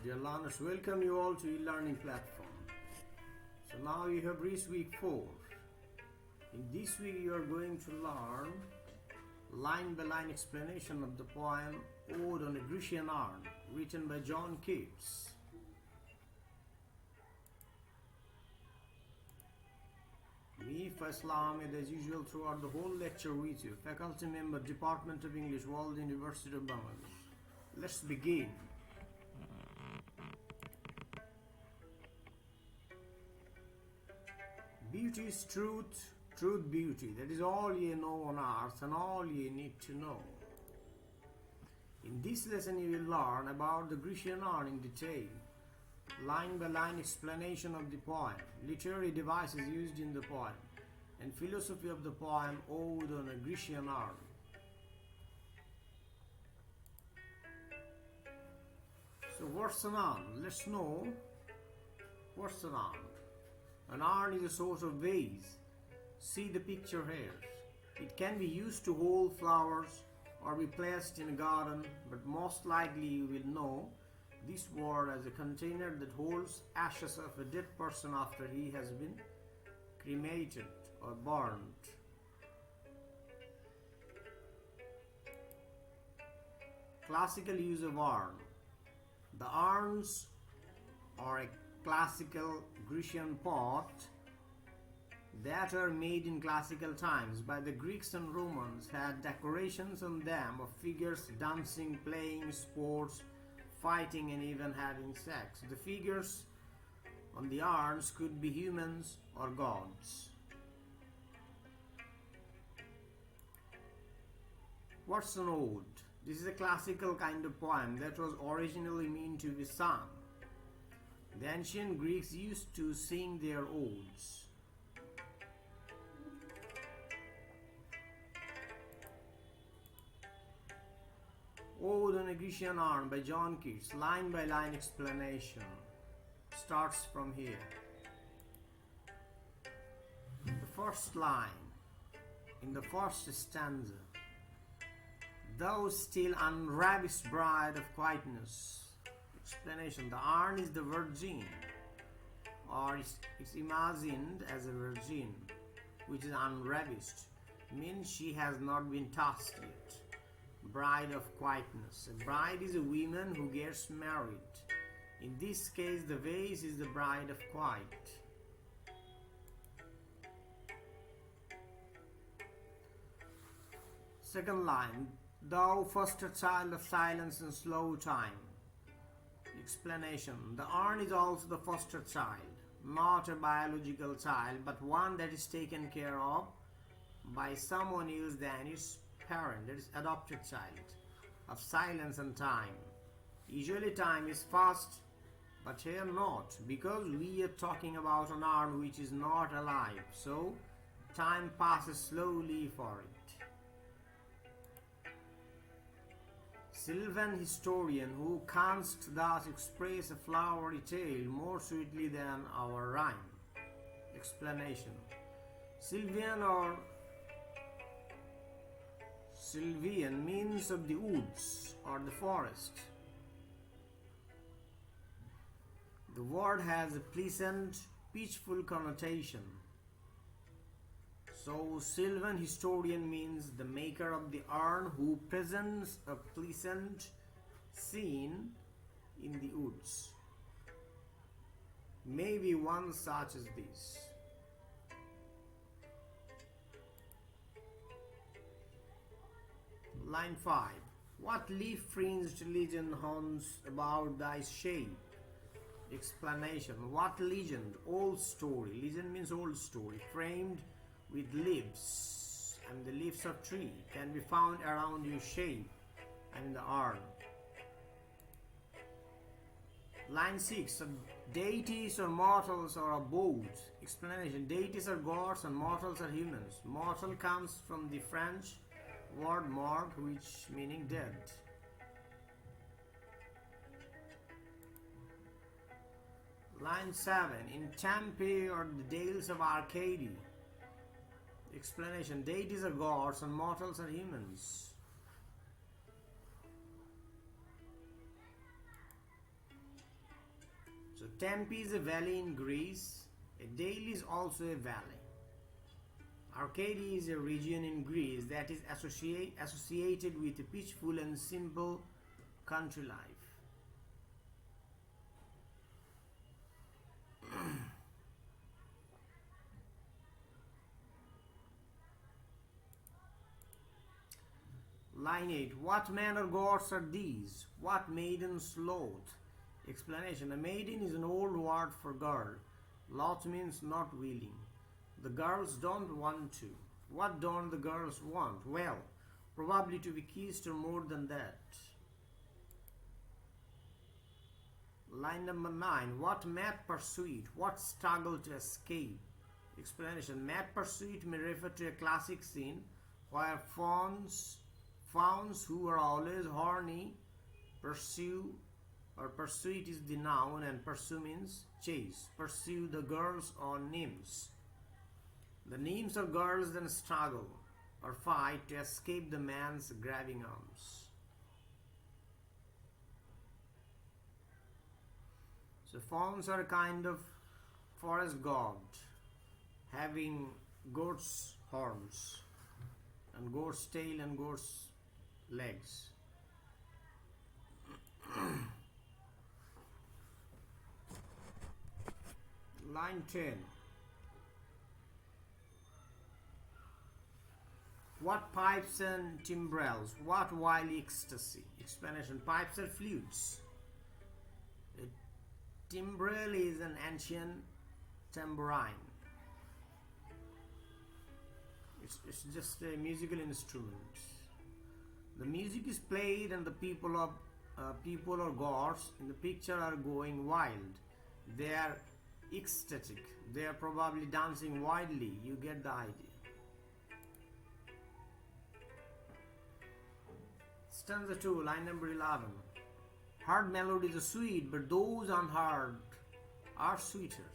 Dear learners, welcome you all to e-learning platform. So now you have reached week 4. In this week you are going to learn line by line explanation of the poem Ode on a Grecian Urn, written by Keats. Me, Faisal Ahmed, as usual throughout the whole lecture with you, faculty member, Department of English, World University of Bangladesh. Let's begin. Beauty is truth, truth beauty. That is all ye know on earth and all ye need to know. In this lesson you will learn about the Grecian urn in detail, line by line explanation of the poem, literary devices used in the poem, and philosophy of the poem Ode on a Grecian Urn. So what's an urn? Let's know what's an urn. An urn is a sort of vase. See the picture here. It can be used to hold flowers or be placed in a garden, but most likely you will know this word as a container that holds ashes of a dead person after he has been cremated or burnt. Classical use of urn. The urns are a classical Grecian pot that are made in classical times by the Greeks and Romans, had decorations on them of figures dancing, playing sports, fighting, and even having sex. The figures on the urns could be humans or gods. What's an ode? This is a classical kind of poem that was originally meant to be sung. The ancient Greeks used to sing their odes. Ode on a Grecian Urn by Keats, line by line explanation. Starts from here. The first line in the first stanza. Thou still unravished bride of quietness. Explanation. The urn is the virgin, or it's imagined as a virgin, which is unravished, means she has not been touched yet. Bride of quietness. A bride is a woman who gets married. In this case, the vase is the bride of quiet. Second line. Thou foster child of silence and slow time. Explanation. The urn is also the foster child, not a biological child, but one that is taken care of by someone else than its parent, that is adopted child, of silence and time. Usually time is fast, but here not, because we are talking about an urn which is not alive, so time passes slowly for it. Sylvan historian, who canst thus express a flowery tale more sweetly than our rhyme. Explanation. Sylvan or Sylvian means of the woods or the forest. The word has a pleasant, peaceful connotation. So, Sylvan historian means the maker of the urn who presents a pleasant scene in the woods. Maybe one such as this. Line 5. What leaf-fringed legend haunts about thy shape? Explanation. What legend? Old story. Legend means old story. Framed with leaves, and the leaves of tree can be found around your shape and the urn. Line 6. Deities or mortals or both. Explanation. Deities are gods and mortals are humans. Mortal comes from the French word mort, which meaning dead. Line 7. In Tempe or the Dales of Arcady. Explanation. Deities are gods and mortals are humans. Tempe is a valley in Greece. A dale is also a valley. Arcadia is a region in Greece that is associated with a peaceful and simple country life. Line 8. What manner gods are these? What maidens loth? Explanation. A maiden is an old word for girl. Loth means not willing. The girls don't want to. What don't the girls want? Well, probably to be kissed or more than that. Line number 9. What mad pursuit? What struggle to escape? Explanation. Mad pursuit may refer to a classic scene where fawns who are always horny pursue, or pursuit is the noun and pursue means chase, pursue the girls or nymphs. The nymphs or girls then struggle or fight to escape the man's grabbing arms. So fawns are a kind of forest god having goat's horns and goat's tail and goat's legs. Line 10. What pipes and timbrels? What wild ecstasy? Explanation. Pipes are flutes. A timbrel is an ancient tambourine. It's just a musical instrument. The music is played and the people or gods in the picture are going wild. They are ecstatic. They are probably dancing wildly. You get the idea. Stanza 2, line number 11. Heard melodies are sweet, but those unheard are sweeter.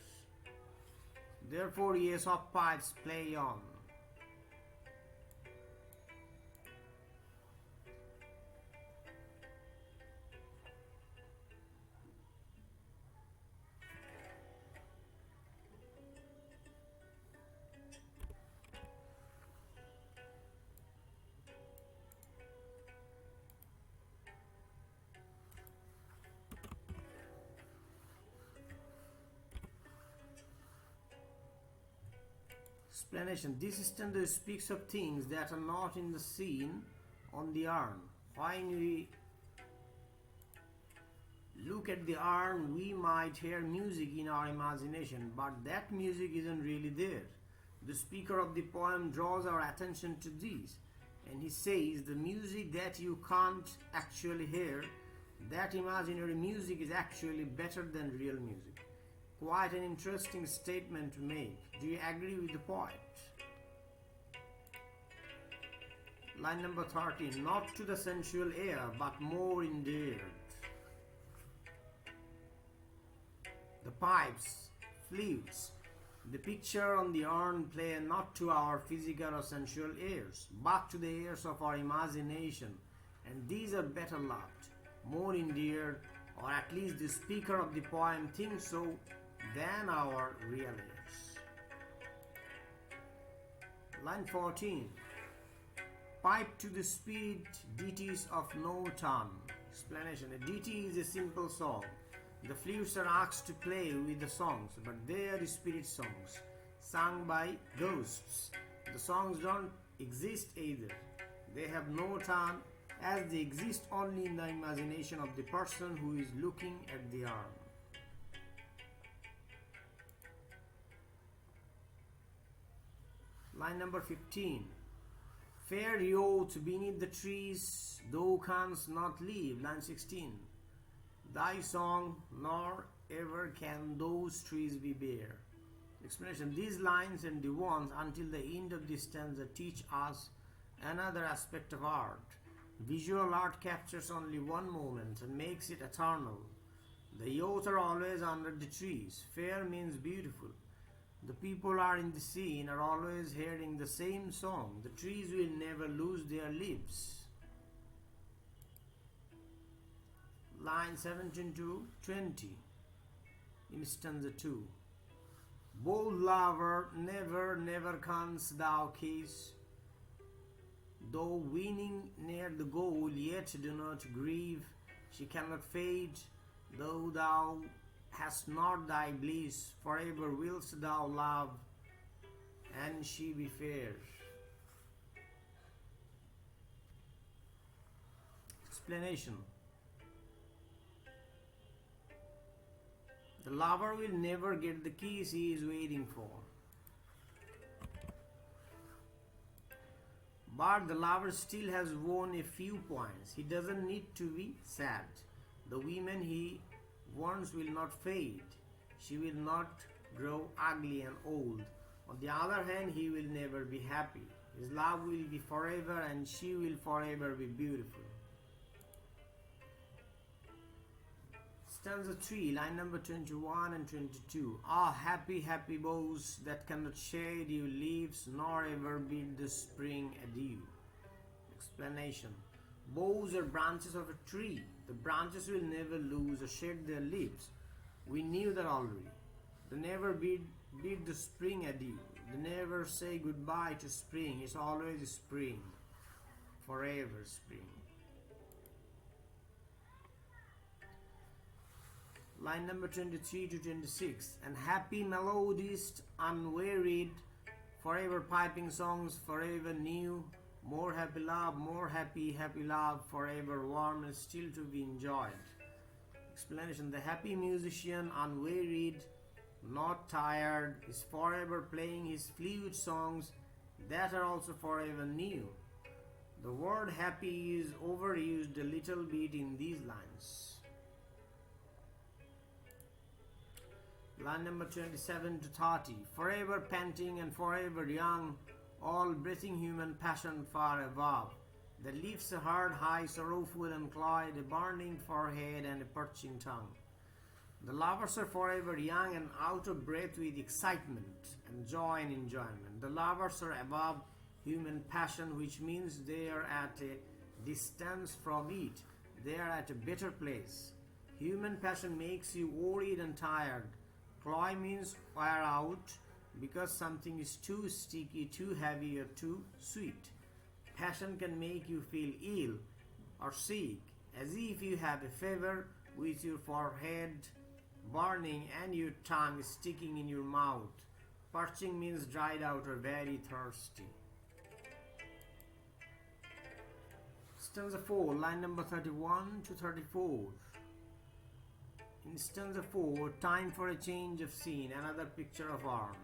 Therefore, yes, of pipes play on. Explanation. This stanza speaks of things that are not in the scene on the urn. When we look at the urn, we might hear music in our imagination, but that music isn't really there. The speaker of the poem draws our attention to this, and he says the music that you can't actually hear, that imaginary music is actually better than real music. Quite an interesting statement to make. Do you agree with the poet? Line number 13. Not to the sensual air, but more endeared. The pipes, flutes, the picture on the urn play not to our physical or sensual ears, but to the ears of our imagination, and these are better loved, more endeared, or at least the speaker of the poem thinks so, than our real ears. Line 14. Pipe to the spirit deities of no tongue. Explanation. A deity is a simple song. The flutes are asked to play with the songs, but they are spirit songs, sung by ghosts. The songs don't exist either. They have no tongue, as they exist only in the imagination of the person who is looking at the urn. Line number 15. Fair youth beneath the trees, thou canst not leave. Line 16. Thy song, nor ever can those trees be bare. Explanation. These lines and the ones until the end of this stanza teach us another aspect of art. Visual art captures only one moment and makes it eternal. The youth are always under the trees. Fair means beautiful. The people are in the scene are always hearing the same song. The trees will never lose their leaves. Line 17 to 20. In stanza 2. Bold lover, never, never canst thou kiss, though winning near the goal, yet do not grieve. She cannot fade, though thou hast not thy bliss. Forever willst thou love, and she be fair. Explanation. The lover will never get the kiss he is waiting for. But the lover still has won a few points. He doesn't need to be sad. The woman he wants will not fade. She will not grow ugly and old. On the other hand, he will never be happy. His love will be forever and she will forever be beautiful. Stanza 3, line number 21 and 22. Ah, happy, happy boughs that cannot shade you leaves, nor ever bid the spring adieu. Explanation. Boughs are branches of a tree. The branches will never lose or shed their leaves. We knew that already. They never bid the spring adieu. They never say goodbye to spring. It's always spring. Forever spring. Line number 23 to 26. And happy melodist, unwearied, forever piping songs, forever new, more happy love, more happy, happy love, forever warm and still to be enjoyed. Explanation. The happy musician, unwearied, not tired, is forever playing his fluid songs that are also forever new. The word happy is overused a little bit in these lines. Line number 27 to 30. Forever panting and forever young, all breathing human passion far above, that leaves a heart high, sorrowful and cloyed, a burning forehead and a perching tongue. The lovers are forever young and out of breath with excitement and joy and enjoyment. The lovers are above human passion, which means they are at a distance from it. They are at a better place. Human passion makes you worried and tired. Cloy means wear out, because something is too sticky, too heavy, or too sweet. Passion can make you feel ill or sick, as if you have a fever with your forehead burning and your tongue sticking in your mouth. Parching means dried out or very thirsty. Stanza 4, line number 31 to 34. In stanza 4, time for a change of scene, another picture of arm.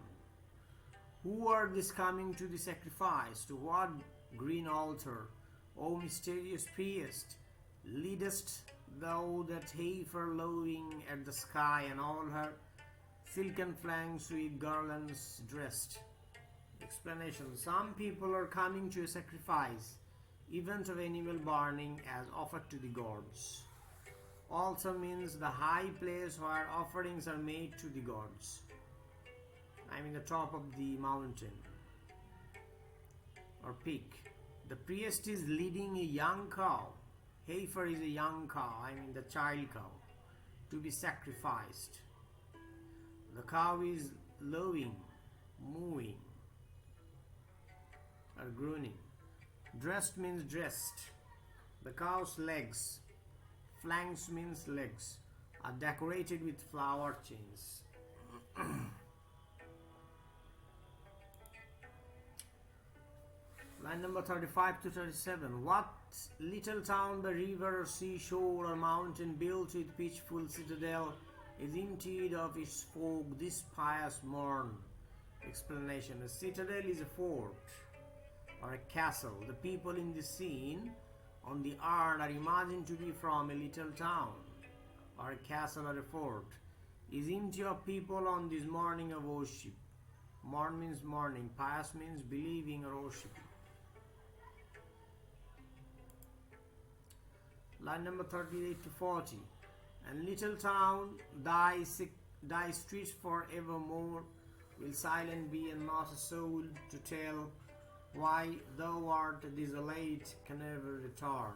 Who are this coming to the sacrifice? To what green altar? O mysterious priest, leadest thou that heifer lowing at the sky, and all her silken flanks with garlands dressed? Explanation. Some people are coming to a sacrifice, event of animal burning as offered to the gods. Also means the high place where offerings are made to the gods. I mean the top of the mountain or peak. The priest is leading a young cow. Heifer is a young cow, I mean the child cow, to be sacrificed. The cow is lowing, mooing, or groaning. Dressed means dressed. The cow's legs, flanks means legs, are decorated with flower chains. Line number 35 to 37. What little town by river or seashore or mountain built with pitchful citadel is emptied of its folk this pious morn? Explanation. A citadel is a fort or a castle. The people in the scene on the urn are imagined to be from a little town or a castle or a fort. Is empty of people on this morning of worship. Morn means morning. Pious means believing or worshiping. Line number 38 to 40. And little town, thy streets forevermore will silent be, and not a soul to tell why thou art desolate, can never return.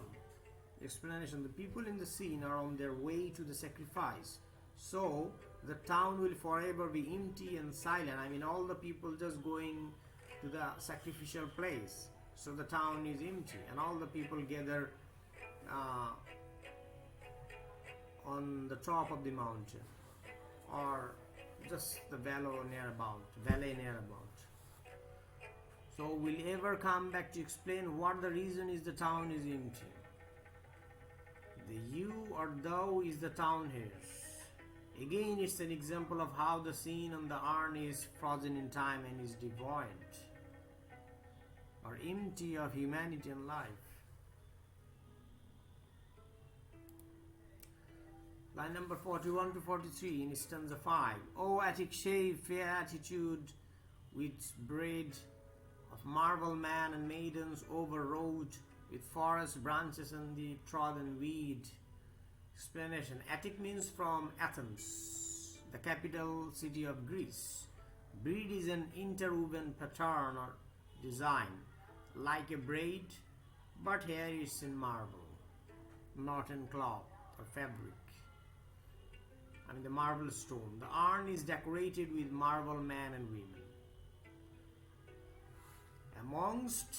Explanation. The people in the scene are on their way to the sacrifice, So the town will forever be empty and silent. I mean, all the people just going to the sacrificial place. So the town is empty, and all the people gather on the top of the mountain, or just the valley nearabout. So we'll ever come back to explain what the reason is the town is empty. The you or thou is the town here. Again, it's an example of how the scene on the urn is frozen in time and is devoid or empty of humanity and life. Line number 41 to 43 in stanza 5. O Attic shave, fair attitude, with braid of marble man and maidens overrode with forest branches and the trodden weed. Explanation. Attic means from Athens, the capital city of Greece. Braid is an interwoven pattern or design, like a braid, but here it's in marble, not in cloth or fabric. I mean the marble stone. The urn is decorated with marble men and women. Amongst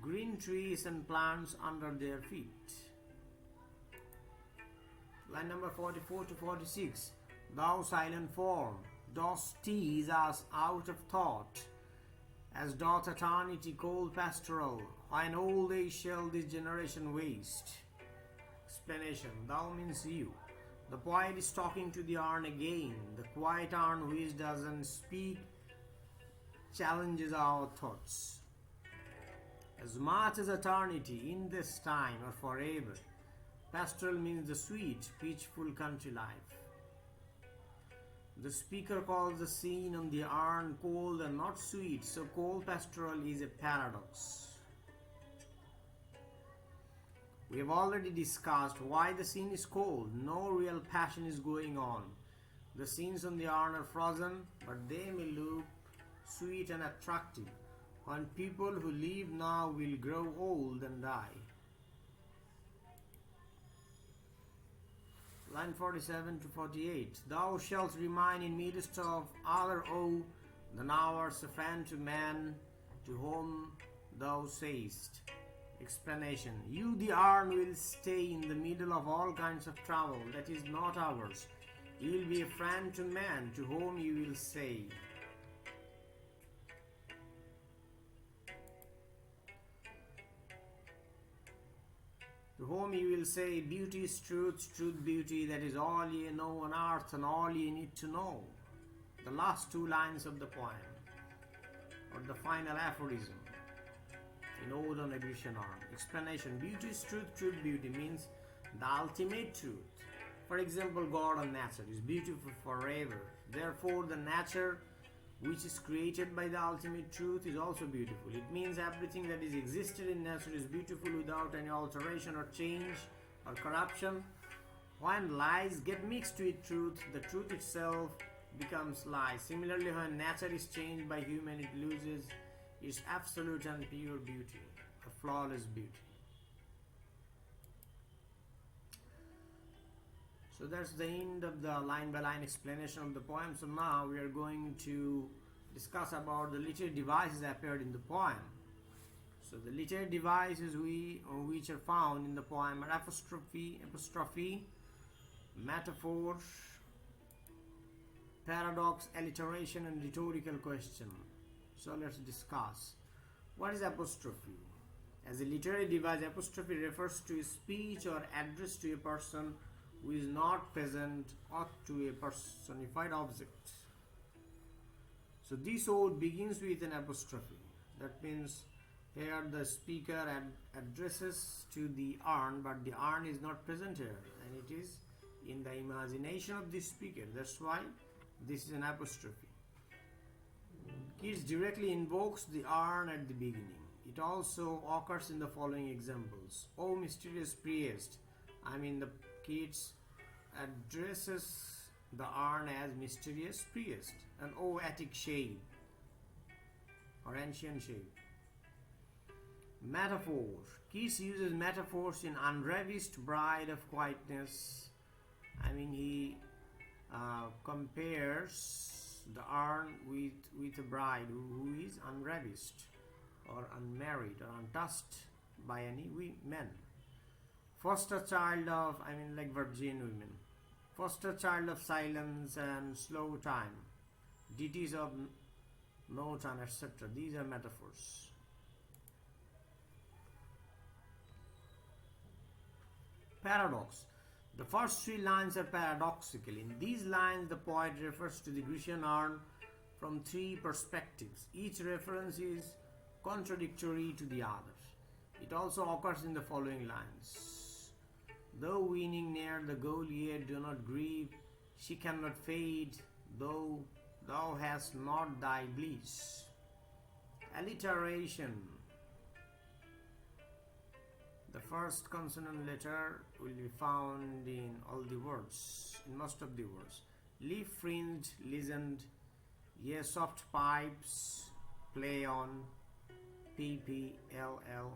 green trees and plants under their feet. Line number 44 to 46. Thou silent form, dost tease us out of thought, as doth eternity cold pastoral, when old age shall this generation waste. Explanation. Thou means you. The poet is talking to the urn again. The quiet urn which doesn't speak challenges our thoughts. As much as eternity, in this time or forever. Pastoral means the sweet, peaceful country life. The speaker calls the scene on the urn cold and not sweet, so cold pastoral is a paradox. We have already discussed why the scene is cold. No real passion is going on. The scenes on the urn are frozen, but they may look sweet and attractive, when people who live now will grow old and die. Line 47 to 48. Thou shalt remain in midst of other woe than ours, a friend to man, to whom thou sayest. Explanation. You, the urn, will stay in the middle of all kinds of trouble that is not ours. You will be a friend to man, to whom you will say. To whom you will say, beauty is truth, truth beauty, that is all ye know on earth and all ye need to know. The last two lines of the poem, or the final aphorism, in Ode on a Grecian Urn. Explanation. Beauty is truth, truth beauty means the ultimate truth. For example, God or nature is beautiful forever. Therefore, the nature which is created by the ultimate truth is also beautiful. It means everything that is existed in nature is beautiful without any alteration or change or corruption. When lies get mixed with truth, the truth itself becomes lie. Similarly, when nature is changed by human, it loses its absolute and pure beauty, a flawless beauty. So that's the end of the line-by-line explanation of the poem. So now we are going to discuss about the literary devices that appeared in the poem. So the literary devices which are found in the poem are apostrophe, metaphor, paradox, alliteration, and rhetorical question. So let's discuss. What is apostrophe? As a literary device, apostrophe refers to a speech or address to a person who is not present or to a personified object. So this ode begins with an apostrophe. That means here the speaker addresses to the urn, but the urn is not present here, and it is in the imagination of the speaker. That's why this is an apostrophe. Keats directly invokes the urn at the beginning. It also occurs in the following examples. O mysterious priest, the Keats addresses the urn as mysterious priest, and O Attic shade, or ancient shade. Metaphor. Keats uses metaphors in Unravished Bride of Quietness. He compares the urn with a bride who is unravished or unmarried or untouched by any men. Foster child of, like virgin women. Foster child of silence and slow time. Deities of no time, etc. These are metaphors. Paradox. The first three lines are paradoxical. In these lines, the poet refers to the Grecian urn from three perspectives. Each reference is contradictory to the other. It also occurs in the following lines. Though winning near the goal, yet do not grieve. She cannot fade, though thou hast not thy bliss. Alliteration. The first consonant letter will be found in all the words, in most of the words. Leaf fringed, listened, ye soft pipes, play on, PPLL,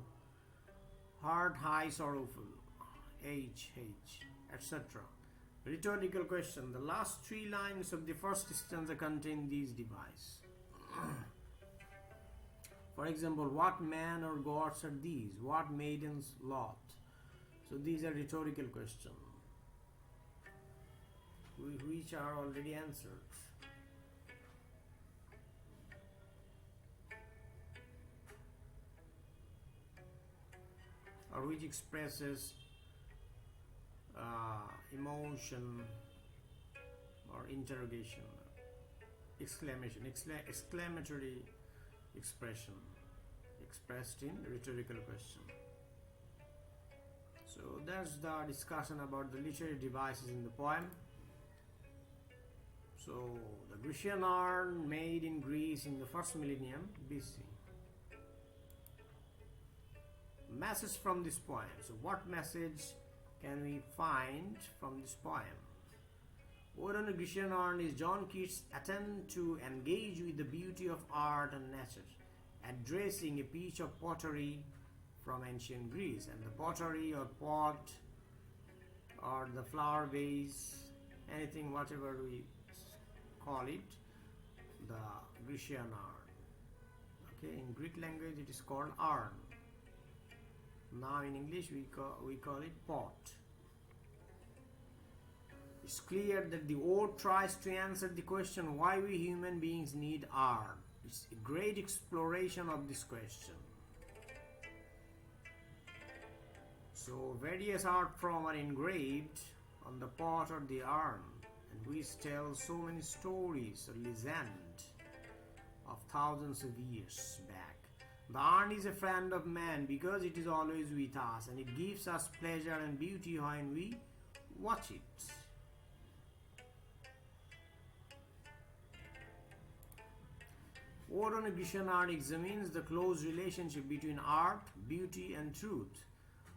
heart high sorrowful, HH, etc. Rhetorical question. The last three lines of the first stanza contain these devices. For example, what man or gods are these? What maidens lot? So these are rhetorical questions, which are already answered. Or which expresses emotion or interrogation, exclamation, exclamatory expression expressed in rhetorical question. So that's the discussion about the literary devices in the poem. So the Grecian urn made in Greece in the first millennium BC. Message from this poem. So what message can we find from this poem? Ode on the Grecian Urn is John Keats' attempt to engage with the beauty of art and nature, addressing a piece of pottery from ancient Greece. And the pottery or pot or the flower vase, anything, whatever we call it, the Grecian urn. Okay, in Greek language it is called urn. Now in English we call it pot. It's clear that the ode tries to answer the question why we human beings need art. It's a great exploration of this question. So various art forms are engraved on the pot or the urn, and which tell so many stories or legends of thousands of years back. The urn is a friend of man because it is always with us, and it gives us pleasure and beauty when we watch it. Ode on a Grecian Urn examines the close relationship between art, beauty, and truth.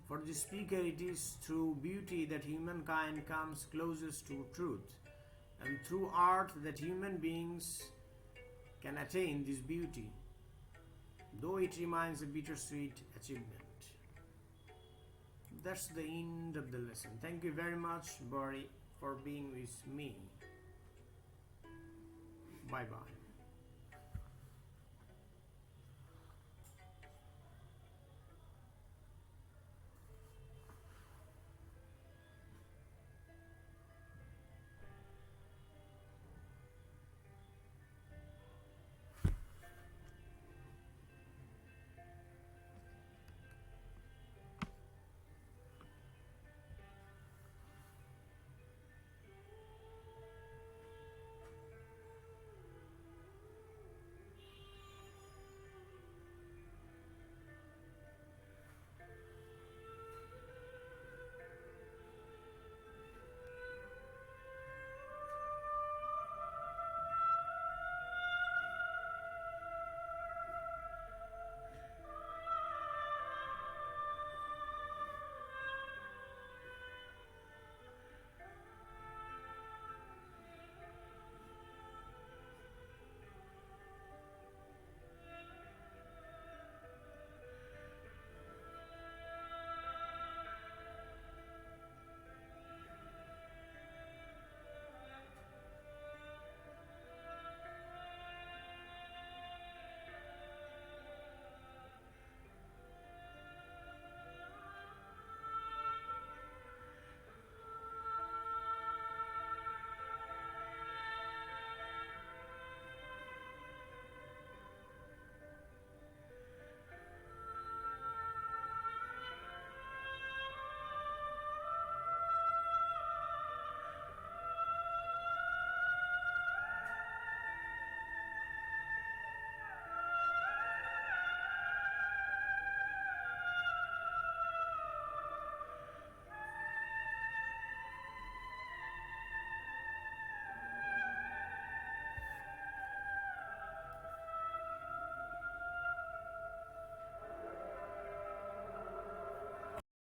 For the speaker, it is through beauty that humankind comes closest to truth, and through art that human beings can attain this beauty, though it remains a bittersweet achievement. That's the end of the lesson. Thank you very much, Bari, for being with me. Bye-bye.